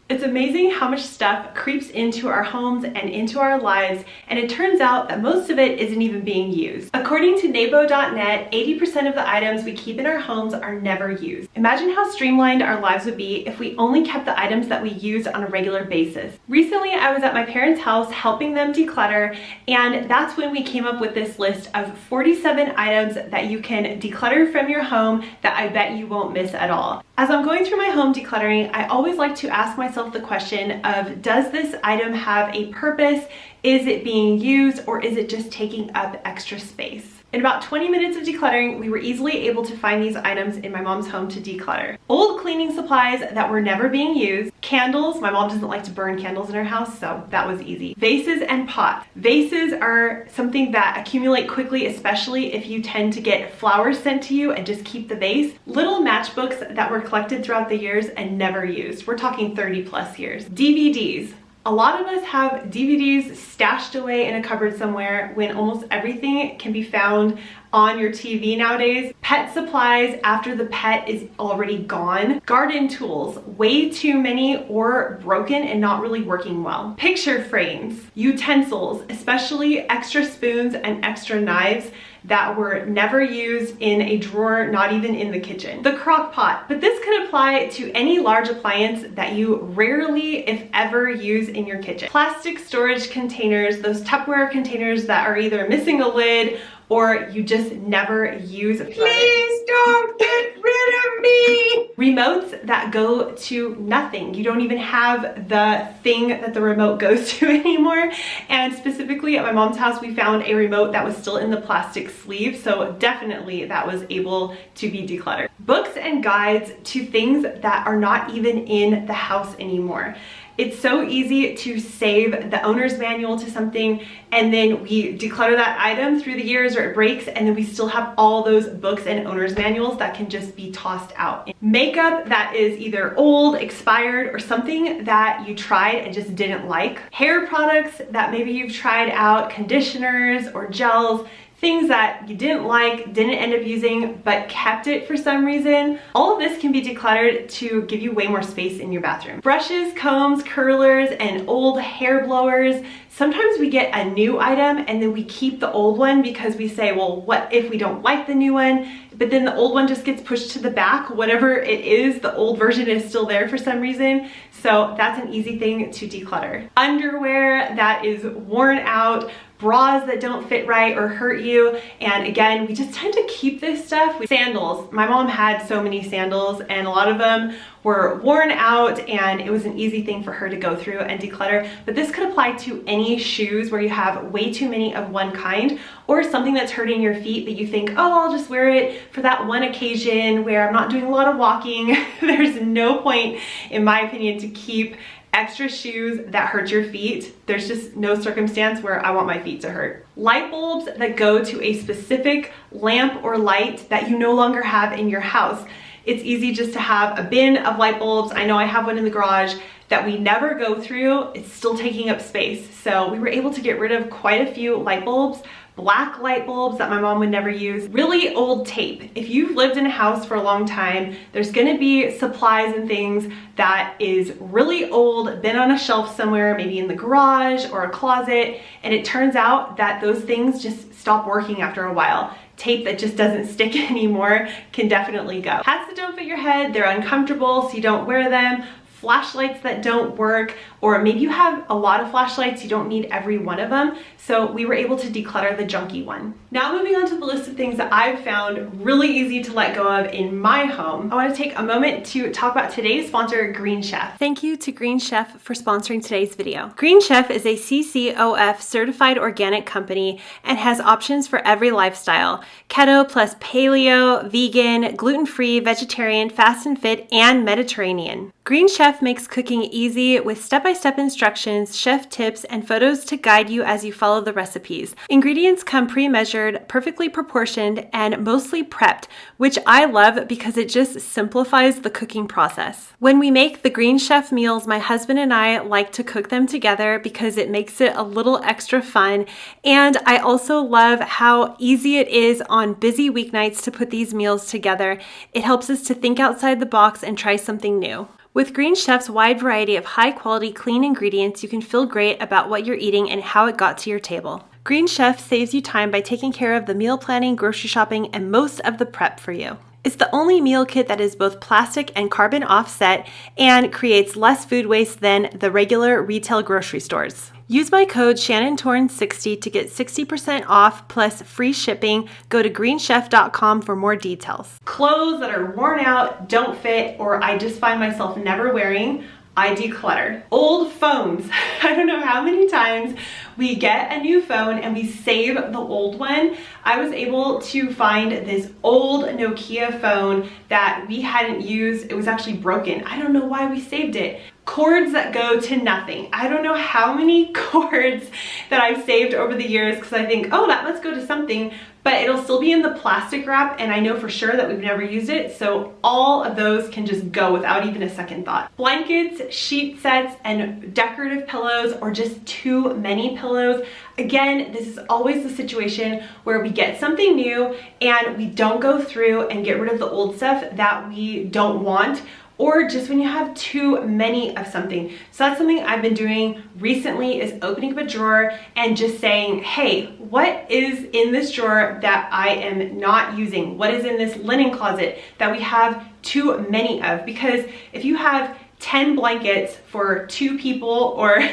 It's amazing how much stuff creeps into our homes and into our lives, and it turns out that most of it isn't even being used. According to Nebo.net, 80% of the items we keep in our homes are never used. Imagine how streamlined our lives would be if we only kept the items that we use on a regular basis. Recently, I was at my parents' house helping them declutter, and that's when we came up with this list of 47 items that you can declutter from your home that I bet you won't miss at all. As I'm going through my home decluttering, I always like to ask myself the question of, does this item have a purpose? Is it being used, or is it just taking up extra space? In about 20 minutes of decluttering, we were easily able to find these items in my mom's home to declutter. Old cleaning supplies that were never being used, candles, my mom doesn't like to burn candles in her house, so that was easy. Vases and pots. Vases are something that accumulate quickly, especially if you tend to get flowers sent to you and just keep the vase. Little matchbooks that were collected throughout the years and never used. We're talking 30+ years. DVDs. A lot of us have DVDs stashed away in a cupboard somewhere when almost everything can be found on your TV nowadays. Pet supplies after the pet is already gone. Garden tools, way too many or broken and not really working well. Picture frames, utensils, especially extra spoons and extra knives that were never used in a drawer, not even in the kitchen. The crock pot, but this could apply to any large appliance that you rarely, if ever, use in your kitchen. Plastic storage containers, those Tupperware containers that are either missing a lid or you just never use. Please don't get rid of me! Remotes that go to nothing. You don't even have the thing that the remote goes to anymore. And specifically at my mom's house, we found a remote that was still in the plastic sleeve. So definitely that was able to be decluttered. Books and guides to things that are not even in the house anymore. It's so easy to save the owner's manual to something and then we declutter that item through the years or it breaks and then we still have all those books and owner's manuals that can just be tossed out. Makeup that is either old, expired, or something that you tried and just didn't like. Hair products that maybe you've tried out, conditioners or gels, things that you didn't like, didn't end up using, but kept it for some reason. All of this can be decluttered to give you way more space in your bathroom. Brushes, combs, curlers, and old hair blowers. Sometimes we get a new item and then we keep the old one because we say, well, what if we don't like the new one? But then the old one just gets pushed to the back. Whatever it is, the old version is still there for some reason. So that's an easy thing to declutter. Underwear that is worn out, bras that don't fit right or hurt you. And again, we just tend to keep this stuff. Sandals. My mom had so many sandals and a lot of them were worn out and it was an easy thing for her to go through and declutter. But this could apply to any shoes where you have way too many of one kind or something that's hurting your feet that you think, oh, I'll just wear it for that one occasion where I'm not doing a lot of walking. There's no point, in my opinion, to keep extra shoes that hurt your feet. There's just no circumstance where I want my feet to hurt. Light bulbs that go to a specific lamp or light that you no longer have in your house. It's easy just to have a bin of light bulbs. I know I have one in the garage that we never go through. It's still taking up space. So we were able to get rid of quite a few light bulbs. Black light bulbs that my mom would never use. Really old tape. If you've lived in a house for a long time, there's gonna be supplies and things that is really old, been on a shelf somewhere, maybe in the garage or a closet, and it turns out that those things just stop working after a while. Tape that just doesn't stick anymore can definitely go. Hats that don't fit your head, they're uncomfortable, so you don't wear them. Flashlights that don't work, or maybe you have a lot of flashlights, you don't need every one of them. So we were able to declutter the junky one. Now moving on to the list of things that I've found really easy to let go of in my home. I want to take a moment to talk about today's sponsor, Green Chef. Thank you to Green Chef for sponsoring today's video. Green Chef is a CCOF certified organic company and has options for every lifestyle. Keto plus paleo, vegan, gluten-free, vegetarian, fast and fit, and Mediterranean. Green Chef makes cooking easy with step-by-step instructions, chef tips, and photos to guide you as you follow the recipes. Ingredients come pre-measured, perfectly proportioned, and mostly prepped, which I love because it just simplifies the cooking process. When we make the Green Chef meals, my husband and I like to cook them together because it makes it a little extra fun, and I also love how easy it is on busy weeknights to put these meals together. It helps us to think outside the box and try something new. With Green Chef's wide variety of high-quality, clean ingredients, you can feel great about what you're eating and how it got to your table. Green Chef saves you time by taking care of the meal planning, grocery shopping, and most of the prep for you. It's the only meal kit that is both plastic and carbon offset and creates less food waste than the regular retail grocery stores. Use my code ShannonTorrens60 to get 60% off plus free shipping. Go to greenchef.com for more details. Clothes that are worn out, don't fit, or I just find myself never wearing, I declutter. Old phones. I don't know how many times we get a new phone and we save the old one. I was able to find this old Nokia phone that we hadn't used. It was actually broken. I don't know why we saved it. Cords that go to nothing. I don't know how many cords that I've saved over the years because I think, oh, that must go to something, but it'll still be in the plastic wrap and I know for sure that we've never used it, so all of those can just go without even a second thought. Blankets, sheet sets, and decorative pillows or just too many pillows. Again, this is always the situation where we get something new and we don't go through and get rid of the old stuff that we don't want, or just when you have too many of something. So that's something I've been doing recently, is opening up a drawer and just saying, hey, what is in this drawer that I am not using? What is in this linen closet that we have too many of? Because if you have 10 blankets for 2 people or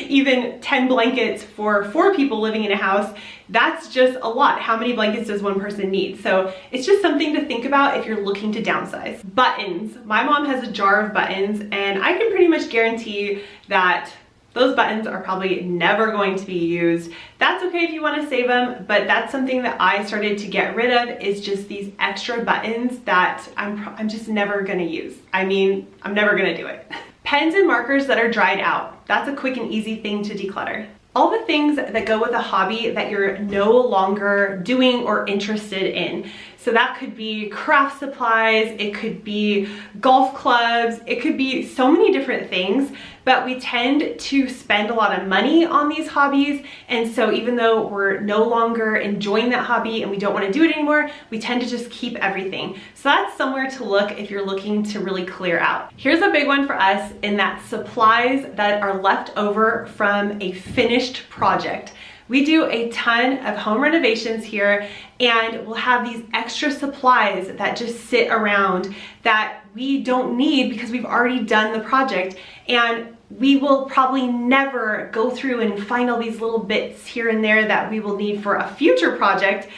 even 10 blankets for 4 people living in a house, that's just a lot. How many blankets does one person need? So it's just something to think about if you're looking to downsize. Buttons. My mom has a jar of buttons and I can pretty much guarantee that those buttons are probably never going to be used. That's okay if you want to save them, but that's something that I started to get rid of, is just these extra buttons that I'm just never gonna use. I mean, I'm never gonna do it. Pens and markers that are dried out. That's a quick and easy thing to declutter. All the things that go with a hobby that you're no longer doing or interested in. So that could be craft supplies, it could be golf clubs, it could be so many different things, but we tend to spend a lot of money on these hobbies. And so even though we're no longer enjoying that hobby and we don't want to do it anymore, we tend to just keep everything. So that's somewhere to look if you're looking to really clear out. Here's a big one for us, in that supplies that are left over from a finished project. We do a ton of home renovations here and we'll have these extra supplies that just sit around that we don't need because we've already done the project, and we will probably never go through and find all these little bits here and there that we will need for a future project.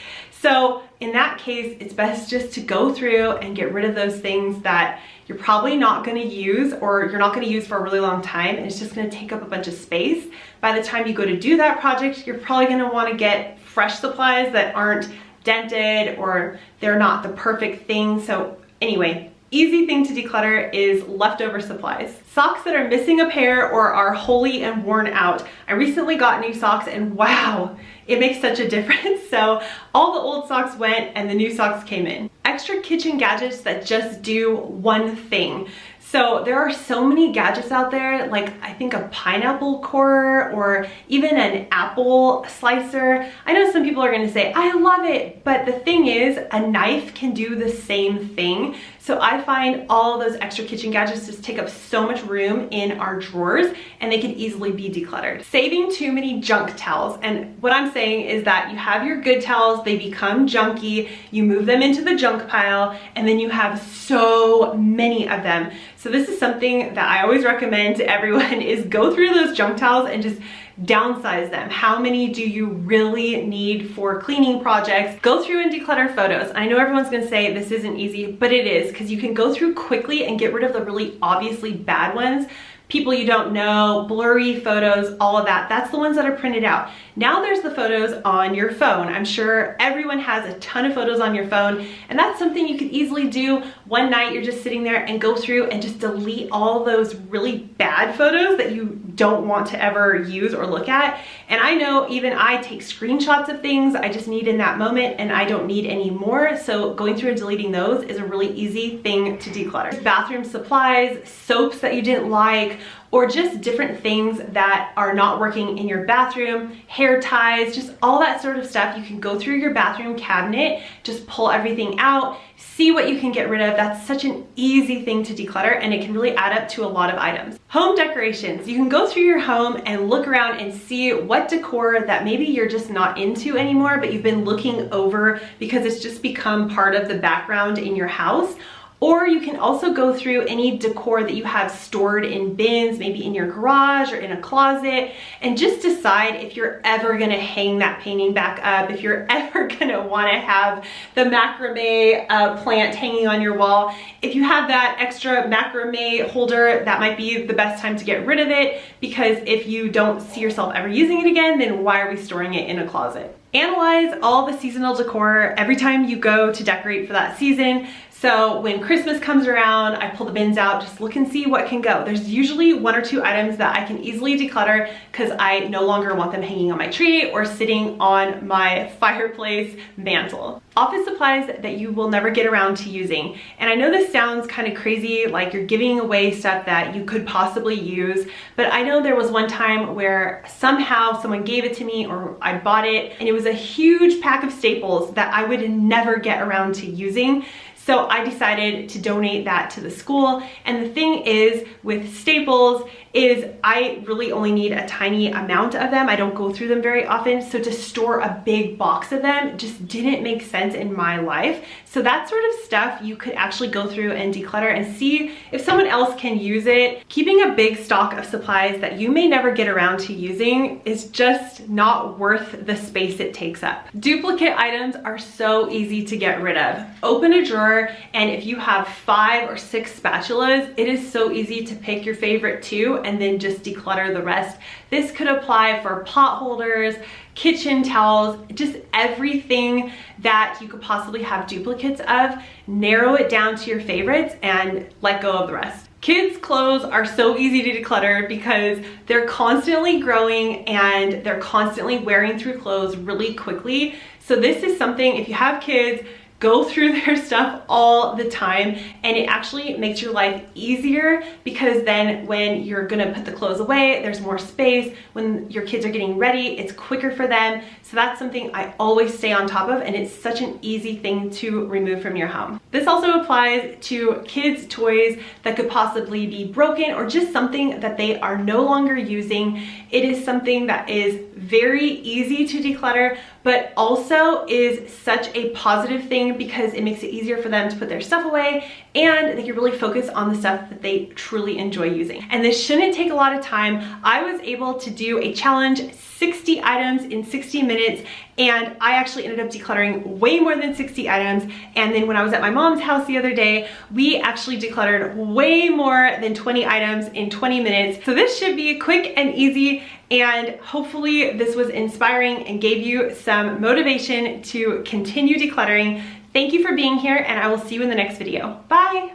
So in that case, it's best just to go through and get rid of those things that you're probably not going to use, or you're not going to use for a really long time, and it's just going to take up a bunch of space. By the time you go to do that project, you're probably going to want to get fresh supplies that aren't dented or they're not the perfect thing. So anyway, easy thing to declutter is leftover supplies. Socks that are missing a pair or are wholly and worn out. I recently got new socks and wow, it makes such a difference. So all the old socks went and the new socks came in. Extra kitchen gadgets that just do one thing. So there are so many gadgets out there, like I think a pineapple corer or even an apple slicer. I know some people are gonna say, I love it, but the thing is, a knife can do the same thing. So I find all those extra kitchen gadgets just take up so much room in our drawers and they can easily be decluttered. Saving too many junk towels. And what I'm saying is that you have your good towels, they become junky, you move them into the junk pile, and then you have so many of them. So this is something that I always recommend to everyone, is go through those junk towels and just downsize them. How many do you really need for cleaning projects? Go through and declutter photos. I know everyone's gonna say this isn't easy, but it is, because you can go through quickly and get rid of the really obviously bad ones. People you don't know, blurry photos, all of that. That's the ones that are printed out. Now there's the photos on your phone. I'm sure everyone has a ton of photos on your phone, and that's something you could easily do one night. You're just sitting there and go through and just delete all those really bad photos that you don't want to ever use or look at. And I know even I take screenshots of things I just need in that moment and I don't need anymore. So going through and deleting those is a really easy thing to declutter. Bathroom supplies, soaps that you didn't like, or just different things that are not working in your bathroom, hair ties, just all that sort of stuff. You can go through your bathroom cabinet, just pull everything out, see what you can get rid of. That's such an easy thing to declutter, and it can really add up to a lot of items. Home decorations. You can go through your home and look around and see what decor that maybe you're just not into anymore, but you've been looking over because it's just become part of the background in your house. Or you can also go through any decor that you have stored in bins, maybe in your garage or in a closet, and just decide if you're ever gonna hang that painting back up, if you're ever gonna wanna have the macrame plant hanging on your wall. If you have that extra macrame holder, that might be the best time to get rid of it, because if you don't see yourself ever using it again, then why are we storing it in a closet? Analyze all the seasonal decor every time you go to decorate for that season. So when Christmas comes around, I pull the bins out, just look and see what can go. There's usually 1 or 2 items that I can easily declutter because I no longer want them hanging on my tree or sitting on my fireplace mantle. Office supplies that you will never get around to using. And I know this sounds kind of crazy, like you're giving away stuff that you could possibly use, but I know there was one time where somehow someone gave it to me or I bought it, and it was a huge pack of staples that I would never get around to using. So I decided to donate that to the school. And the thing is with staples is I really only need a tiny amount of them. I don't go through them very often. So to store a big box of them just didn't make sense in my life. So that sort of stuff you could actually go through and declutter and see if someone else can use it. Keeping a big stock of supplies that you may never get around to using is just not worth the space it takes up. Duplicate items are so easy to get rid of. Open a drawer, and if you have 5 or 6 spatulas, it is so easy to pick your favorite 2 and then just declutter the rest. This could apply for pot holders, kitchen towels, just everything that you could possibly have duplicates of. Narrow it down to your favorites and let go of the rest. Kids' clothes are so easy to declutter because they're constantly growing and they're constantly wearing through clothes really quickly. So this is something, if you have kids, go through their stuff all the time, and it actually makes your life easier because then when you're gonna put the clothes away, there's more space. When your kids are getting ready, it's quicker for them. So that's something I always stay on top of, and it's such an easy thing to remove from your home. This also applies to kids' toys that could possibly be broken or just something that they are no longer using. It is something that is very easy to declutter, but also is such a positive thing because it makes it easier for them to put their stuff away, and they can really focus on the stuff that they truly enjoy using. And this shouldn't take a lot of time. I was able to do a challenge, 60 items in 60 minutes, and I actually ended up decluttering way more than 60 items. And then when I was at my mom's house the other day, we actually decluttered way more than 20 items in 20 minutes. So this should be quick and easy, and hopefully this was inspiring and gave you some motivation to continue decluttering. Thank you for being here, and I will see you in the next video. Bye!